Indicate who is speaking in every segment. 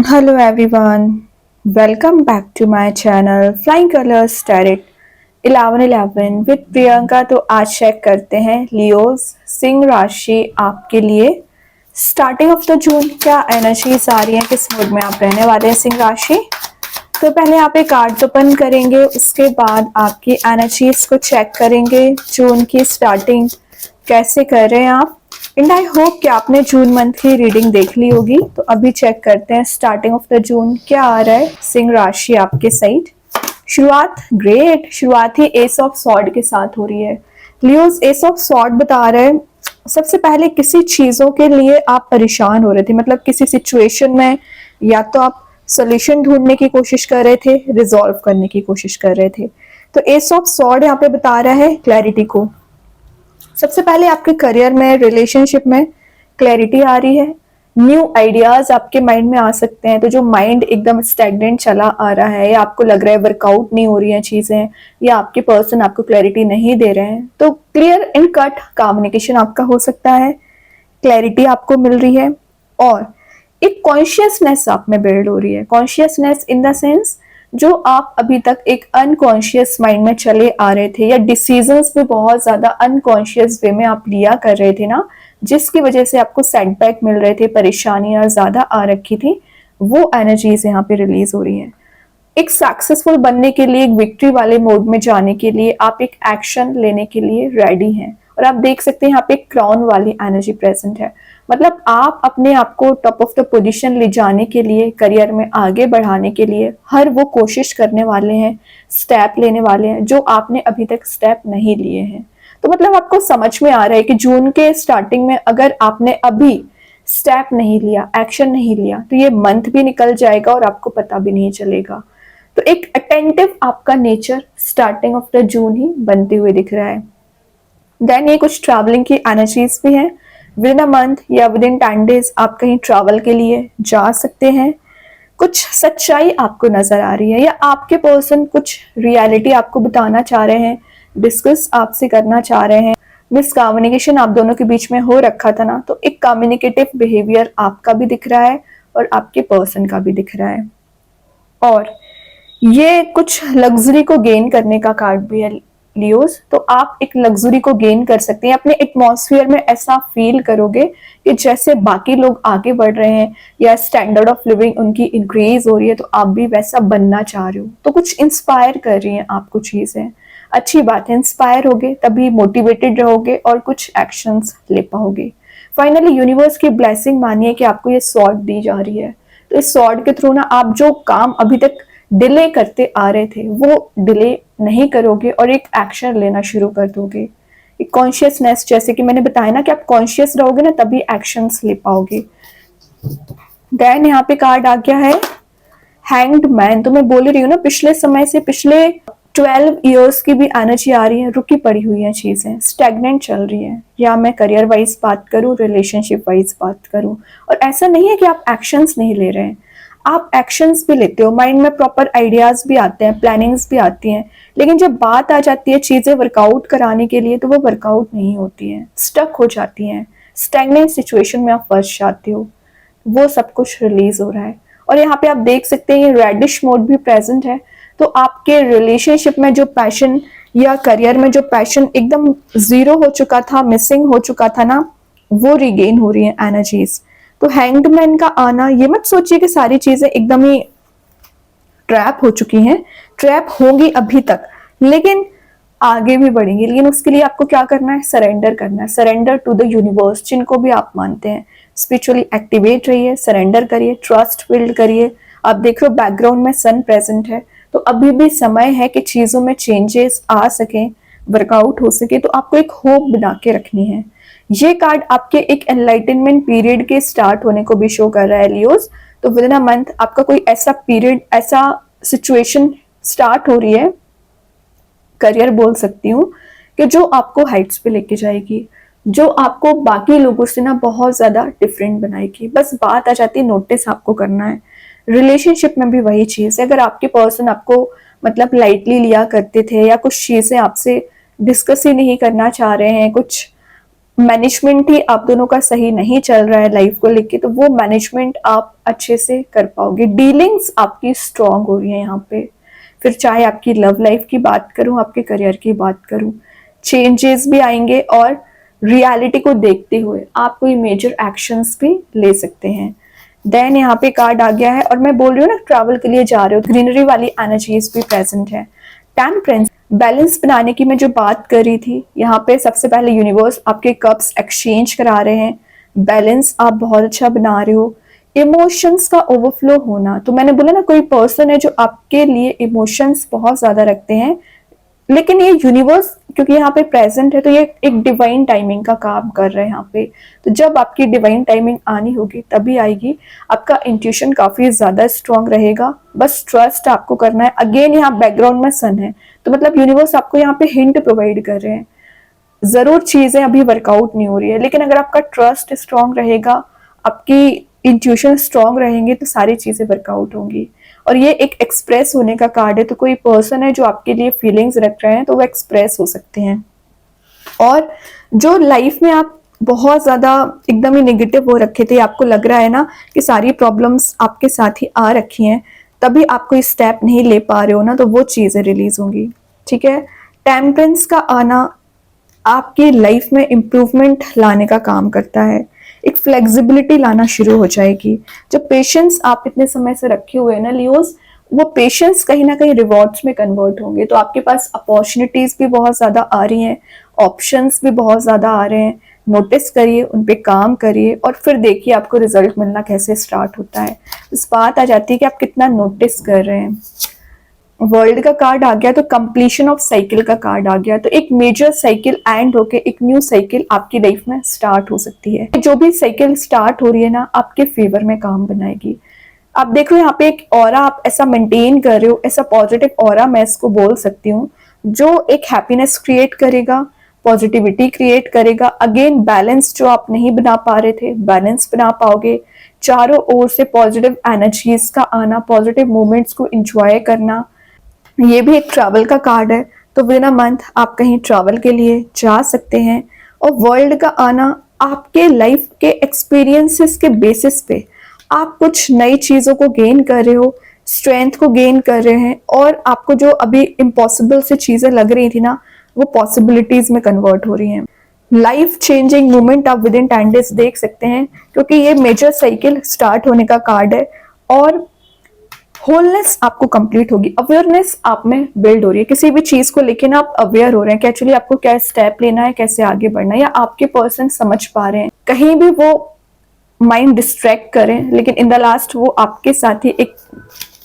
Speaker 1: Hello everyone, welcome back to my channel Flying Colors Tarot 1111 with Priyanka. तो आज check करते हैं लियोस सिंह राशि आपके लिए स्टार्टिंग ऑफ द जून क्या एनर्जीज आ रही हैं, किस मूड में आप रहने वाले हैं सिंह राशि। तो पहले आप एक कार्ड ओपन करेंगे, उसके बाद आपकी एनर्जीज को चेक करेंगे। जून की स्टार्टिंग कैसे कर रहे हैं आप, एंड आई होप कि आपने जून मंथ की रीडिंग देख ली होगी। तो अभी चेक करते हैं स्टार्टिंग ऑफ द जून क्या आ रहा है सिंह राशि आपके साइड। शुरुआत ग्रेट, शुरुआत ही एस ऑफ सॉर्ड के साथ हो रही है। लियोस एस ऑफ सॉर्ड बता रहे हैं सबसे पहले किसी चीजों के लिए आप परेशान हो रहे थे, मतलब किसी सिचुएशन में या तो आप सोल्यूशन ढूंढने की कोशिश कर रहे थे, रिजॉल्व करने की कोशिश कर रहे थे। तो एस ऑफ सॉर्ड यहाँ पे बता रहा है क्लैरिटी को। सबसे पहले आपके करियर में, रिलेशनशिप में क्लैरिटी आ रही है। न्यू आइडियाज आपके माइंड में आ सकते हैं। तो जो माइंड एकदम स्टैग्नेंट चला आ रहा है या आपको लग रहा है वर्कआउट नहीं हो रही हैं चीजें, या आपके पर्सन आपको क्लैरिटी नहीं दे रहे हैं, तो क्लियर एंड कट कम्युनिकेशन आपका हो सकता है। क्लैरिटी आपको मिल रही है और एक कॉन्शियसनेस आप में बिल्ड हो रही है। कॉन्शियसनेस इन द सेंस जो आप अभी तक एक अनकॉन्शियस माइंड में चले आ रहे थे, या डिसीजंस भी बहुत ज्यादा अनकॉन्शियस वे में आप लिया कर रहे थे ना, जिसकी वजह से आपको सेटबैक मिल रहे थे, परेशानियां ज्यादा आ रखी थी, वो एनर्जीज यहाँ पे रिलीज हो रही है। एक सक्सेसफुल बनने के लिए, एक विक्ट्री वाले मोड में जाने के लिए आप एक एक्शन लेने के लिए रेडी हैं। और आप देख सकते हैं यहाँ पे क्राउन वाली एनर्जी प्रेजेंट है, मतलब आप अपने आप को टॉप ऑफ द पोजीशन ले जाने के लिए, करियर में आगे बढ़ाने के लिए हर वो कोशिश करने वाले हैं, स्टेप लेने वाले हैं जो आपने अभी तक स्टेप नहीं लिए हैं। तो मतलब आपको समझ में आ रहा है कि जून के स्टार्टिंग में अगर आपने अभी स्टेप नहीं लिया, एक्शन नहीं लिया, तो ये मंथ भी निकल जाएगा और आपको पता भी नहीं चलेगा। तो एक अटेंटिव आपका nature starting of the June ही बनते हुए दिख रहा है। देन ये कुछ ट्रैवलिंग की एनर्जीज भी हैं। विद इन अ मंथ या विद इन 10 डेज आप कहीं ट्रैवल के लिए जा सकते हैं। कुछ सच्चाई आपको नजर आ रही है, या आपके पर्सन कुछ रियलिटी आपको बताना चाह रहे हैं, डिस्कस आपसे करना चाह रहे हैं। मिसकम्युनिकेशन आप दोनों के बीच में हो रखा था ना, तो एक कम्युनिकेटिव बिहेवियर आपका भी दिख रहा है और आपके पर्सन का भी दिख रहा है। और ये कुछ लग्जरी को गेन करने का कार्ड भी है लियोस। तो आप एक लग्जरी को गेन कर सकते हैं, अपने एटमॉस्फेयर में ऐसा फील करोगे कि जैसे बाकी लोग आगे बढ़ रहे हैं या स्टैंडर्ड ऑफ लिविंग उनकी इंक्रीज हो रही है, तो आप भी वैसा बनना चाह रहे हो। तो कुछ इंस्पायर कर रही हैं आपको चीजें, अच्छी बात है। इंस्पायर होगे तभी मोटिवेटेड रहोगे और कुछ एक्शंस ले पाओगे। फाइनली यूनिवर्स की ब्लेसिंग मानिए कि आपको ये सॉर्ड दी जा रही है। तो इस सॉर्ड के थ्रू ना आप जो काम अभी तक डिले करते आ रहे थे वो डिले नहीं करोगे और एक एक्शन लेना शुरू कर दोगे। एक कॉन्शियसनेस, जैसे कि मैंने बताया ना कि आप कॉन्शियस रहोगे ना तभी एक्शंस ले पाओगे। देन यहाँ पे कार्ड आ गया है हैंग्ड मैन। तो मैं बोल रही हूँ ना, पिछले समय से, पिछले 12 इयर्स की भी एनर्जी आ रही है, रुकी पड़ी हुई है चीजें, स्टैग्नेंट चल रही है। या मैं करियर वाइज बात करूँ, रिलेशनशिप वाइज बात करूँ। और ऐसा नहीं है कि आप एक्शंस नहीं ले रहे हैं, आप एक्शंस भी लेते हो, माइंड में प्रॉपर आइडियाज भी आते हैं, प्लानिंग्स भी आती हैं, लेकिन जब बात आ जाती है चीजें वर्कआउट कराने के लिए, तो वो वर्कआउट नहीं होती हैं, स्टक हो जाती हैं, स्टैग्नेंट सिचुएशन में आप फंस जाते हो। वो सब कुछ रिलीज हो रहा है। और यहाँ पे आप देख सकते हैं ये रेडिश मोड भी प्रेजेंट है। तो आपके रिलेशनशिप में जो पैशन या करियर में जो पैशन एकदम जीरो हो चुका था, मिसिंग हो चुका था ना, वो रिगेन हो रही है एनर्जीज। तो हैंग्ड मैन का आना, ये मत सोचिए कि सारी चीजें एकदम ही ट्रैप हो चुकी हैं, ट्रैप होंगी अभी तक, लेकिन आगे भी बढ़ेंगी। लेकिन उसके लिए आपको क्या करना है, सरेंडर करना है, सरेंडर टू द यूनिवर्स, जिनको भी आप मानते हैं। स्पिरिचुअली एक्टिवेट रहिए, सरेंडर करिए, ट्रस्ट बिल्ड करिए। आप देख रहे हो बैकग्राउंड में सन प्रेजेंट है, तो अभी भी समय है कि चीजों में चेंजेस आ सके, वर्कआउट हो सके। तो आपको एक होप बना के रखनी है। ये कार्ड आपके एक एनलाइटनमेंट पीरियड के स्टार्ट होने को भी शो कर रहा है लियोस। तो विद इन अ मंथ आपका कोई ऐसा पीरियड, ऐसा सिचुएशन स्टार्ट हो रही है, करियर बोल सकती हूँ, कि जो आपको हाइट्स पे लेके जाएगी, जो आपको बाकी लोगों से ना बहुत ज्यादा डिफरेंट बनाएगी। बस बात आ जाती है, नोटिस आपको करना है। रिलेशनशिप में भी वही चीज है। अगर आपके पर्सन आपको मतलब लाइटली लिया करते थे, या कुछ चीजें आपसे डिस्कस ही नहीं करना चाह रहे हैं, कुछ मैनेजमेंट ही आप दोनों का सही नहीं चल रहा है लाइफ को लेके, तो वो मैनेजमेंट आप अच्छे से कर पाओगे। डीलिंग्स आपकी स्ट्रांग हो रही है यहाँ पे। फिर चाहे आपकी लव लाइफ की बात करूं, आपके करियर की बात करूं, चेंजेस भी आएंगे और रियलिटी को देखते हुए आप कोई मेजर एक्शंस भी ले सकते हैं। देन यहाँ पे कार्ड आ गया है, और मैं बोल रही हूँ ना ट्रैवल के लिए जा रहे हो, ग्रीनरी वाली एनर्जीज भी प्रेजेंट है। टेम्परेंस, बैलेंस बनाने की मैं जो बात कर रही थी, यहाँ पे सबसे पहले यूनिवर्स आपके कप्स एक्सचेंज करा रहे हैं। बैलेंस आप बहुत अच्छा बना रहे हो। इमोशंस का ओवरफ्लो होना, तो मैंने बोला ना कोई पर्सन है जो आपके लिए इमोशंस बहुत ज्यादा रखते हैं, लेकिन ये यूनिवर्स क्योंकि यहाँ पे प्रेजेंट है तो ये एक डिवाइन टाइमिंग का काम कर रहा है यहाँ पे। तो जब आपकी डिवाइन टाइमिंग आनी होगी तभी आएगी। आपका इंट्यूशन काफी ज्यादा स्ट्रांग रहेगा, बस ट्रस्ट आपको करना है। अगेन यहाँ बैकग्राउंड में सन है, तो मतलब यूनिवर्स आपको यहाँ पे हिंट प्रोवाइड कर रहे हैं। जरूर चीजें अभी वर्कआउट नहीं हो रही है, लेकिन अगर आपका ट्रस्ट स्ट्रांग रहेगा, आपकी इंट्यूशन स्ट्रांग रहेंगे, तो सारी चीजें वर्कआउट होंगी। और ये एक एक्सप्रेस होने का कार्ड है, तो कोई पर्सन है जो आपके लिए फीलिंग्स रख रहे हैं तो वो एक्सप्रेस हो सकते हैं। और जो लाइफ में आप बहुत ज्यादा एकदम ही नेगेटिव हो रखे थे, आपको लग रहा है ना कि सारी प्रॉब्लम्स आपके साथ ही आ रखी हैं, तभी आप कोई स्टेप नहीं ले पा रहे हो ना, तो वो चीजें रिलीज होंगी। ठीक है। टेम्परेंस का आना आपकी लाइफ में इम्प्रूवमेंट लाने का काम करता है। एक फ्लेक्सिबिलिटी लाना शुरू हो जाएगी। जो पेशेंस आप इतने समय से रखे हुए हैं ना लियोस, वो पेशेंस कहीं ना कहीं रिवॉर्ड्स में कन्वर्ट होंगे। तो आपके पास अपॉर्चुनिटीज भी बहुत ज्यादा आ रही हैं, ऑप्शंस भी बहुत ज्यादा आ रहे हैं। नोटिस करिए, उन पे काम करिए, और फिर देखिए आपको रिजल्ट मिलना कैसे स्टार्ट होता है। इस बात आ जाती है कि आप कितना नोटिस कर रहे हैं। वर्ल्ड का कार्ड आ गया, तो कंप्लीशन ऑफ साइकिल का कार्ड आ गया। तो एक मेजर साइकिल एंड होके एक न्यू साइकिल आपकी लाइफ में स्टार्ट हो सकती है। जो भी साइकिल स्टार्ट हो रही है ना, आपके फेवर में काम बनाएगी। आप देखो यहाँ पे एक ऑरा आप ऐसा मेंटेन कर रहे हो, ऐसा पॉजिटिव ऑरा मैं इसको बोल सकती हूँ, जो एक हैप्पीनेस क्रिएट करेगा, पॉजिटिविटी क्रिएट करेगा। अगेन बैलेंस जो आप नहीं बना पा रहे थे, बैलेंस बना पाओगे। चारों ओर से पॉजिटिव एनर्जीज का आना, पॉजिटिव मोमेंट्स को एंजॉय करना। ये भी एक ट्रैवल का कार्ड है, तो विद अ मंथ आप कहीं ट्रैवल के लिए जा सकते हैं। और वर्ल्ड का आना आपके लाइफ के एक्सपीरियंसेस के बेसिस पे आप कुछ नई चीजों को गेन कर रहे हो, स्ट्रेंथ को गेन कर रहे हैं, और आपको जो अभी इम्पॉसिबल से चीजें लग रही थी ना, वो पॉसिबिलिटीज में कन्वर्ट हो रही हैं। लाइफ चेंजिंग मूवमेंट आप विद इन 10 डेज देख सकते हैं, क्योंकि ये मेजर साइकिल स्टार्ट होने का कार्ड है। और होलनेस आपको कंप्लीट होगी, अवेयरनेस आप में बिल्ड हो रही है। किसी भी चीज को लेके ना आप अवेयर हो रहे हैं कि एक्चुअली आपको क्या स्टेप लेना है, कैसे आगे बढ़ना है, या आपके पर्सन समझ पा रहे हैं। कहीं भी वो माइंड डिस्ट्रैक्ट करें, लेकिन इन द लास्ट वो आपके साथ ही एक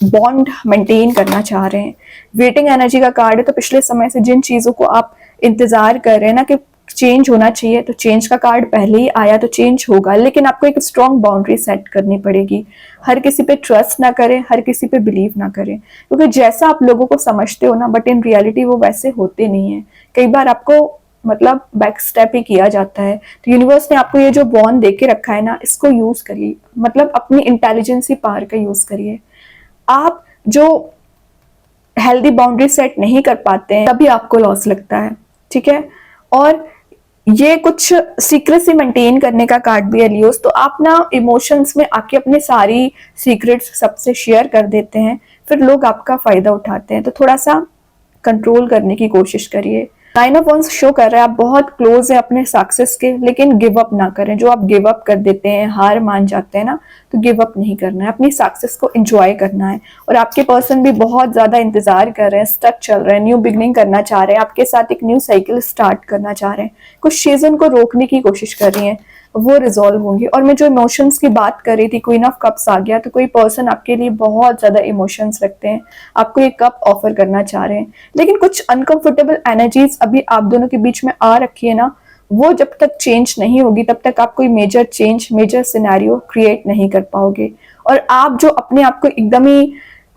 Speaker 1: बॉन्ड मेंटेन करना चाह रहे हैं। वेटिंग एनर्जी का कार्ड है, तो पिछले समय से जिन चीजों को आप इंतजार कर रहे हैं ना कि चेंज होना चाहिए, तो चेंज का कार्ड पहले ही आया, तो चेंज होगा, लेकिन आपको एक स्ट्रॉन्ग बाउंड्री सेट करनी पड़ेगी। हर किसी पे ट्रस्ट ना करें, हर किसी पे बिलीव ना करें, क्योंकि जैसा आप लोगों को समझते हो ना, बट इन रियलिटी वो वैसे होते नहीं है। कई बार आपको मतलब बैक स्टेप ही किया जाता है। तो यूनिवर्स ने आपको ये जो बॉन्ड दे के रखा है ना, इसको यूज करिए, मतलब अपनी इंटेलिजेंसी पावर का यूज करिए। आप जो हेल्दी बाउंड्री सेट नहीं कर पाते हैं, तभी आपको लॉस लगता है। ठीक है। और ये कुछ सीक्रेसी मेंटेन करने का कार्ड भी है लियोस, तो आप ना इमोशंस में आके अपने सारी सीक्रेट्स सबसे शेयर कर देते हैं, फिर लोग आपका फायदा उठाते हैं। तो थोड़ा सा कंट्रोल करने की कोशिश करिए। 9 ऑफ वंस शो कर रहा है आप बहुत क्लोज है अपने सक्सेस के, लेकिन गिव अप ना करें। जो आप गिव अप कर देते हैं, हार मान जाते हैं ना, तो गिव अप नहीं करना है, अपनी सक्सेस को एंजॉय करना है। और आपके पर्सन भी बहुत ज्यादा इंतजार कर रहे हैं, स्टक चल रहे हैं, न्यू बिगनिंग करना चाह रहे हैं, आपके साथ एक न्यू साइकिल स्टार्ट करना चाह रहे हैं। कुछ चीजें उनको रोकने की कोशिश कर रही हैं, वो रिजॉल्व होंगी। और मैं जो इमोशंस की बात कर रही थी, क्वीन ऑफ कप्स आ गया, तो कोई पर्सन आपके लिए बहुत ज्यादा इमोशंस रखते हैं, आपको ये कप ऑफर करना चाह रहे हैं, लेकिन कुछ अनकंफर्टेबल एनर्जीज अभी आप दोनों के बीच में आ रखी है ना, वो जब तक चेंज नहीं होगी तब तक आप कोई major change, major scenario create नहीं कर पाओगे। और आप जो अपने आप को एकदम ही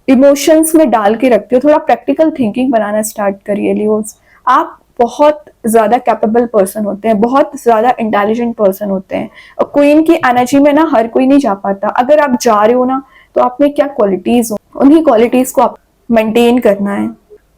Speaker 1: इमोशंस में डाल के रखते हो, थोड़ा प्रैक्टिकल थिंकिंग बनाना स्टार्ट करिए लियोस। आप बहुत ज्यादा कैपेबल पर्सन होते हैं, बहुत ज्यादा इंटेलिजेंट पर्सन होते हैं, और क्वीन की एनर्जी में ना हर कोई नहीं जा पाता। अगर आप जा रहे हो ना, तो आप में क्या क्वालिटीज हो, उन्हीं क्वालिटीज को आप मेंटेन करना है।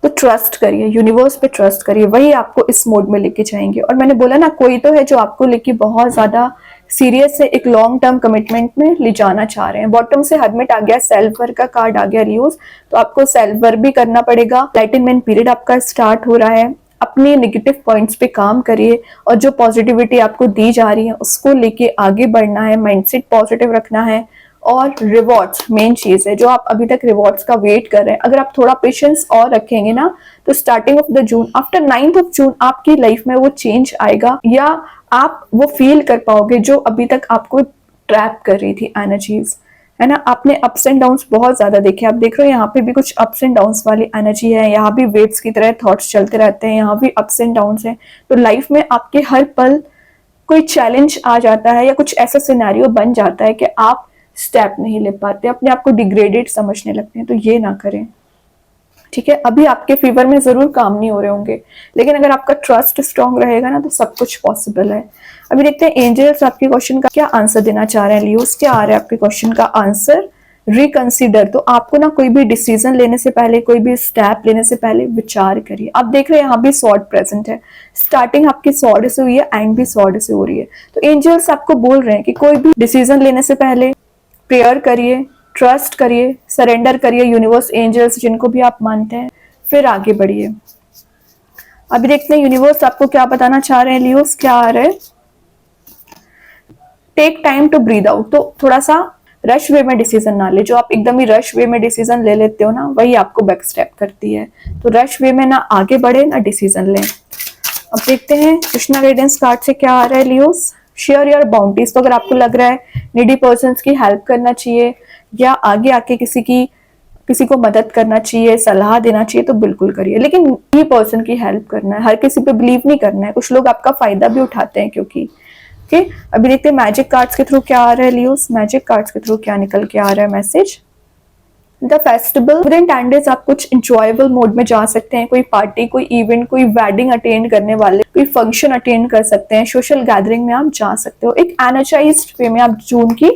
Speaker 1: तो ट्रस्ट करिए, यूनिवर्स पे ट्रस्ट करिए, वही आपको इस मोड में लेके जाएंगे। और मैंने बोला ना, कोई तो है जो आपको लेके बहुत ज्यादा सीरियस है, एक लॉन्ग टर्म कमिटमेंट में ले जाना चाह रहे हैं। बॉटम से हरमिट आ गया, सेल्फ वर्क का कार्ड आ गया लियोस, तो आपको सेल्फ वर्क भी करना पड़ेगा। लाइटनमेंट पीरियड आपका स्टार्ट हो रहा है, अपने नेगेटिव पॉइंट्स पे काम करिए और जो पॉजिटिविटी आपको दी जा रही है उसको लेके आगे बढ़ना है, माइंडसेट पॉजिटिव रखना है। और रिवॉर्ड्स मेन चीज है, जो आप अभी तक रिवॉर्ड्स का वेट कर रहे हैं, अगर आप थोड़ा पेशेंस और रखेंगे ना, तो starting of the June, after 9th of June आपकी लाइफ में वो चेंज आएगा, या आप वो फील कर पाओगे जो अभी तक आपको ट्रैप कर रही थी एनर्जीज, है ना। आपने अप्स एंड डाउन्स बहुत ज्यादा देखे, आप देख रहे हो यहाँ पे भी कुछ अप्स एंड डाउन्स वाली एनर्जी है, यहाँ भी वेव्स की तरह थॉट्स चलते रहते हैं, यहाँ भी अप्स एंड डाउन्स है। तो लाइफ में आपके हर पल कोई चैलेंज आ जाता है या कुछ ऐसा सिनेरियो बन जाता है कि आप स्टेप नहीं ले पाते, अपने आप को डिग्रेडेड समझने लगते हैं। तो ये ना करें, ठीक है। अभी आपके फेवर में जरूर काम नहीं हो रहे होंगे, लेकिन अगर आपका ट्रस्ट स्ट्रांग रहेगा ना, तो सब कुछ पॉसिबल है। अभी देखते हैं एंजल्स आपके क्वेश्चन का क्या आंसर देना चाह रहे हैं। लियोस, क्या आ रहा है आपके क्वेश्चन का आंसर? रिकंसिडर। तो आपको ना कोई भी डिसीजन लेने से पहले, कोई भी स्टेप लेने से पहले विचार करिए। आप देख रहे हैं यहाँ भी सॉर्ड प्रेजेंट है, स्टार्टिंग आपकी सॉर्ड से हुई है, एंड भी सॉर्ड से हो रही है। तो एंजल्स आपको बोल रहे हैं कि कोई भी डिसीजन लेने से पहले प्रेयर करिए, ट्रस्ट करिए, सरेंडर करिए यूनिवर्स, एंजल्स, जिनको भी आप मानते हैं, फिर आगे बढ़िए। अभी देखते हैं यूनिवर्स आपको क्या बताना चाह रहे हैं। लियोस, क्या आ रहा है? Take time to breathe out. तो थोड़ा सा रश वे में डिसीजन ना ले, जो आप एकदम ही रश वे में डिसीजन ले लेते हो ना, वही आपको बैक स्टेप करती है। तो रश वे में ना आगे बढ़े, ना डिसीजन लें। अब देखते हैं कृष्णा गाइडेंस कार्ड से क्या आ रहा है लियोस। Share your boundaries. तो अगर आपको लग रहा है नीडी पर्सन्स की हेल्प करना चाहिए, या आगे आके किसी को मदद करना चाहिए, सलाह देना चाहिए, तो बिल्कुल करिए, लेकिन ये पर्सन की हेल्प करना है, हर किसी पे बिलीव नहीं करना है। कुछ लोग आपका फायदा भी उठाते हैं, क्योंकि ओके। अभी देखते हैं मैजिक कार्ड्स के थ्रू क्या आ रहा है लियोस। मैजिक कार्ड्स के थ्रू क्या निकल के आ रहा है message. The festival with in 10 days आप कुछ इंजॉयबल मोड में जा सकते हैं, कोई पार्टी, कोई इवेंट, कोई वेडिंग अटेंड करने वाले, कोई फंक्शन अटेंड कर सकते हैं, सोशल गैदरिंग में आप जा सकते हो। एक एनर्जाइज्ड वे में आप जून की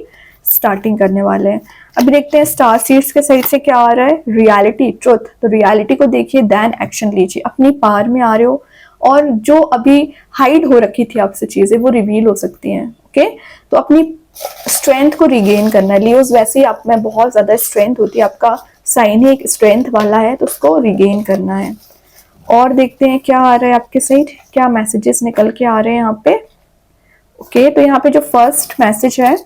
Speaker 1: स्टार्टिंग करने वाले हैं। अभी देखते हैं स्टार सीड्स के साइड से क्या आ रहा है। Reality, truth. तो रियलिटी को देखिए, देन एक्शन लीजिए। अपनी पार में आ रहे हो, और जो अभी हाइड हो रखी थी आपसे चीजें, वो रिवील हो सकती हैं। ओके, तो अपनी स्ट्रेंथ को रिगेन करना है लियोस। वैसे ही आप में बहुत ज्यादा स्ट्रेंथ होती है, आपका साइन ही एक स्ट्रेंथ वाला है, तो उसको रिगेन करना है। और देखते हैं क्या आ रहा है आपके साइड, क्या मैसेजेस निकल के आ रहे हैं यहाँ पे। ओके, तो यहाँ पे जो फर्स्ट मैसेज है,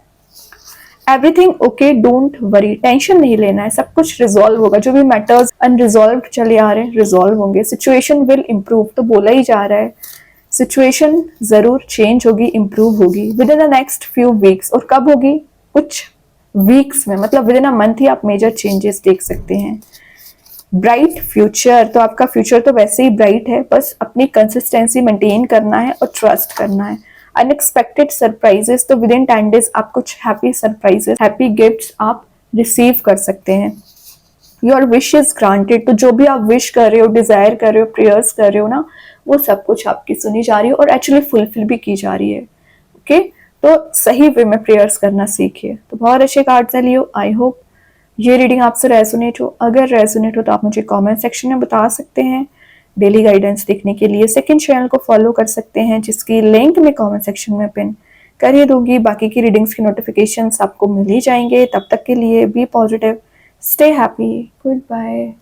Speaker 1: everything okay, don't worry. Tension नहीं लेना है, सब कुछ रिजॉल्व होगा। जो भी मैटर्स अनरिजॉल्व चले आ रहे हैं, रिजॉल्व होंगे। सिचुएशन विल इम्प्रूव, तो बोला ही जा रहा है सिचुएशन जरूर चेंज होगी, इंप्रूव होगी with in the next few weeks. और कब होगी? कुछ वीक्स में, मतलब विद इन अ मंथ ही आप मेजर चेंजेस देख सकते हैं। Bright future. तो आपका फ्यूचर तो वैसे ही ब्राइट है, बस अपनी कंसिस्टेंसी मेंटेन करना है और ट्रस्ट करना है। Unexpected surprises. तो विद इन 10 डेज आप कुछ हैप्पी सरप्राइजेस, हैप्पी गिफ्ट्स आप रिसीव कर सकते हैं। Your wish is granted. तो जो भी आप विश कर रहे हो, डिजायर कर रहे हो, प्रेयर्स कर रहे हो ना, वो सब कुछ आपकी सुनी जा रही है और एक्चुअली फुलफिल भी की जा रही है। ओके, तो सही वे में प्रेयर्स करना सीखिए। तो बहुत अच्छे कार्ड्स हैं लियो। आई होप ये रीडिंग आपसे रेजोनेट हो। अगर रेजोनेट हो तो आप मुझे कमेंट सेक्शन में बता सकते हैं। डेली गाइडेंस देखने के लिए सेकंड चैनल को फॉलो कर सकते हैं, जिसकी लिंक मैं कमेंट सेक्शन में पिन कर ही दूंगी। बाकी की रीडिंग्स की नोटिफिकेशंस आपको मिल ही जाएंगे। तब तक के लिए be positive, stay happy, good bye.